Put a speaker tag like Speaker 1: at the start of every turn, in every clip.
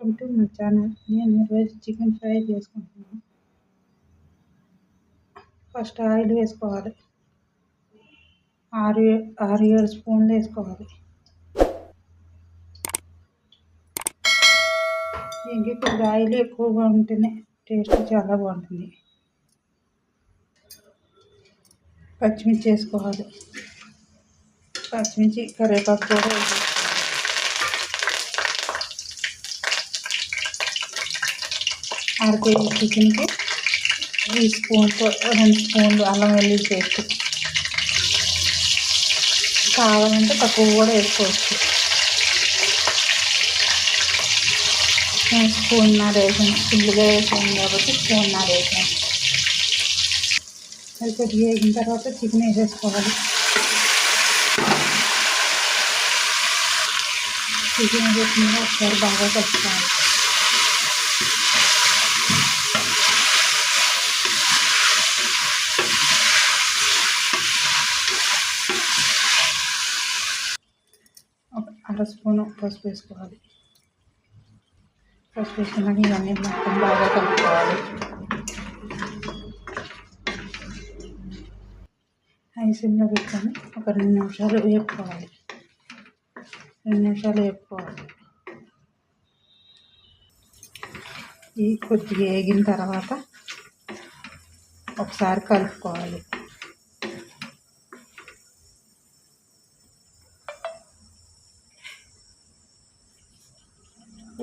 Speaker 1: Welcome to my channel. నేను ఈరోజు chicken fry చేసుకుంటున్నాను. ఫస్ట్ ఆయిల్ వేసుకోవాలి. 6-7 స్పూన్లు వేసుకోవాలి. దీనికి కొద్దిగా ఆయిల్ ఎక్కువగా ఉంటేనే టేస్ట్ చాలా బాగుంటుంది. పచ్చిమిర్చి వేసుకోవాలి. పచ్చిమిర్చి కరివేపాకు కూడా వేసుకోవాలి. కేజీ చికెన్కి 2 స్పూన్లు అల్లం వెల్లుల్లి పేస్ట్. కావాలంటే తక్కువ కూడా వేసుకోవచ్చు. నేను స్పూన్నర వేసాను. ఫుల్గా వేసాను కాబట్టి స్పూన్నర వేసాను. అది కొద్దిగా వేగిన తర్వాత చికెన్ వేసేసుకోవాలి. చికెన్ వేసిన ఒకసారి బాగా కలుపుకోవాలి. ఒక 1/2 స్పూను పసుపు వేసుకోవాలి. పసుపు వేసుకున్నాక ఇవన్నీ మొత్తం బాగా కలుపుకోవాలి. 5 సిమ్లో పెట్టుకొని ఒక 2 నిమిషాలు వేపుకోవాలి. ఈ కొద్దిగా వేగిన తర్వాత ఒకసారి కలుపుకోవాలి.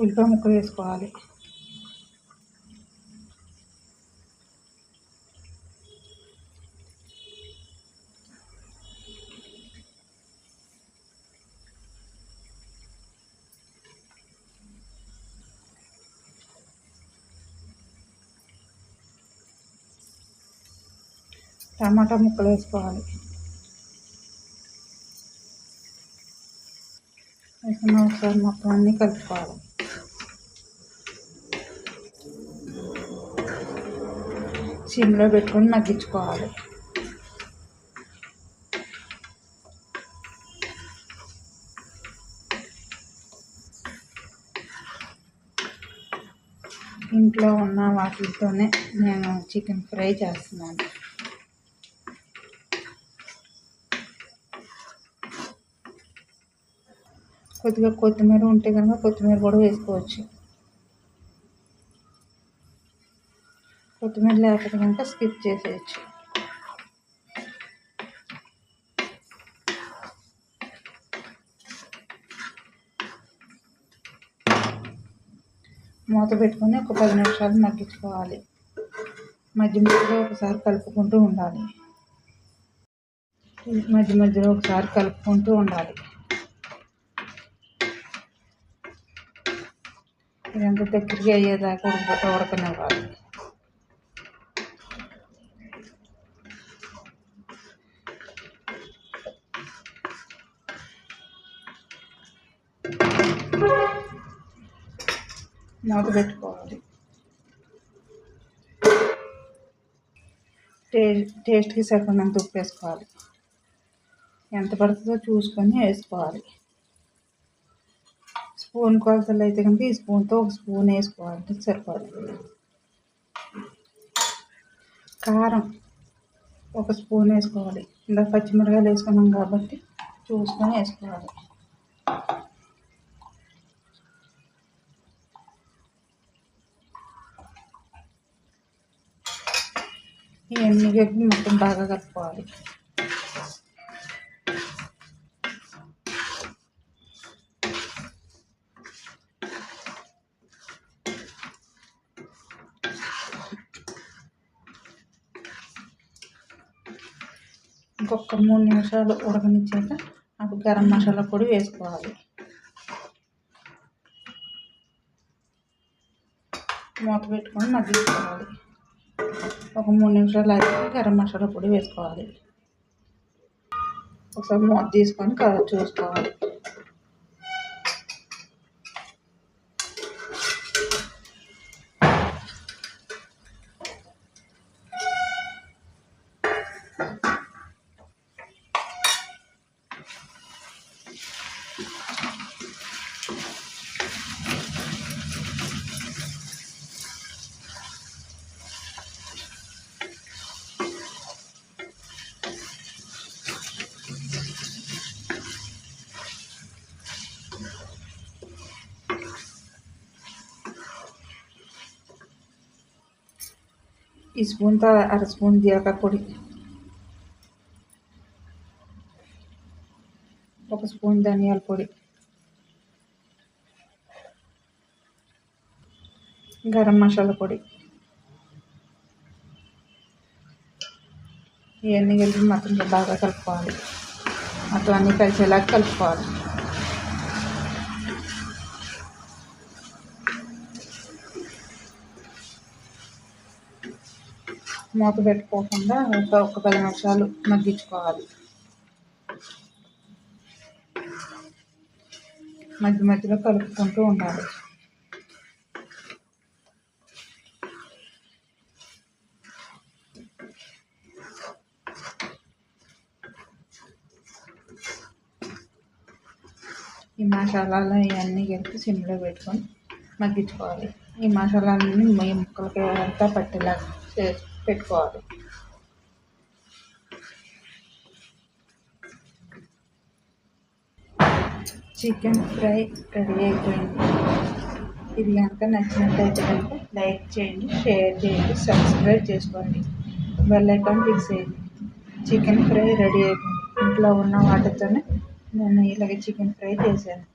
Speaker 1: ఉల్లిపాయ ముక్కలు వేసుకోవాలి. టమాటా ముక్కలు వేసుకోవాలి. వేసుకున్న ఒకసారి మొత్తం అన్నీ కలుపుకోవాలి. సిమ్లో పెట్టుకొని మగ్గించుకోవాలి. ఇంట్లో ఉన్న వాటితోనే నేను చికెన్ ఫ్రై చేస్తున్నాను. కొద్దిగా కొత్తిమీర ఉంటే కనుక కొత్తిమీర కూడా వేసుకోవచ్చు. కొత్తిమీర లేకపోతే కనుక స్కిప్ చేసేయచ్చు. మూత పెట్టుకొని ఒక 10 నిమిషాలు మగ్గించుకోవాలి. మధ్య మధ్యలో ఒకసారి కలుపుకుంటూ ఉండాలి. ఇదంతా దగ్గరికి అయ్యేదాకా ఉడకనివ్వాలి. మూత పెట్టుకోవాలి. టేస్ట్కి సరిపడినంత ఉప్పు వేసుకోవాలి. ఎంత పడుతుందో చూసుకొని వేసుకోవాలి. స్పూన్ కొలతలు అయితే కనుక ఈ స్పూన్తో 1 స్పూన్ వేసుకోవాలి, సరిపోతుంది. కారం 1 స్పూన్ వేసుకోవాలి. ఇలా పచ్చిమిరకాయలు వేసుకున్నాం కాబట్టి చూసుకొని వేసుకోవాలి. ఇవన్నీ కలిపి మొత్తం బాగా కలుపుకోవాలి. ఇంకొక 3 నిమిషాలు ఉడకనిచ్చాక అప్పుడు గరం మసాలా పొడి వేసుకోవాలి. మూత పెట్టుకొని మగ్గించుకోవాలి. ఒక 3 నిమిషాలు అయితే గరం మసాలా పొడి వేసుకోవాలి. ఒకసారి మూత తీసుకొని చూసుకోవాలి. ఈ స్పూన్తో అర స్పూన్ జీలకర్ర పొడి, ఒక స్పూన్ ధనియాల పొడి, గరం మసాలా పొడి, ఇవన్నీ కలిపి మొత్తం బాగా కలుపుకోవాలి. మొత్తం అన్నీ కలిసేలాగా కలుపుకోవాలి. మూత పెట్టుకోకుండా ఒక 10 నిమిషాలు మగ్గించుకోవాలి. మధ్య మధ్యలో కలుపుకుంటూ ఉండాలి. ఈ మసాలాలు ఇవన్నీ కలిపి సిమ్లో పెట్టుకొని మగ్గించుకోవాలి. ఈ మసాలాలన్నీ ఈ ముక్కలకి అంతా పట్టేలాగా పెట్టుకోవాలి. చికెన్ ఫ్రై రెడీ అయిపోయింది. ఇది కనుక నచ్చినట్లయితే కనుక లైక్ చేయండి, షేర్ చేయండి, సబ్స్క్రైబ్ చేసుకోండి, బెల్ ఐకాన్ క్లిక్ చేయండి. చికెన్ ఫ్రై రెడీ అయిపోయింది. ఇంట్లో ఉన్న వాటితోనే నేను ఇలాగ చికెన్ ఫ్రై చేశాను.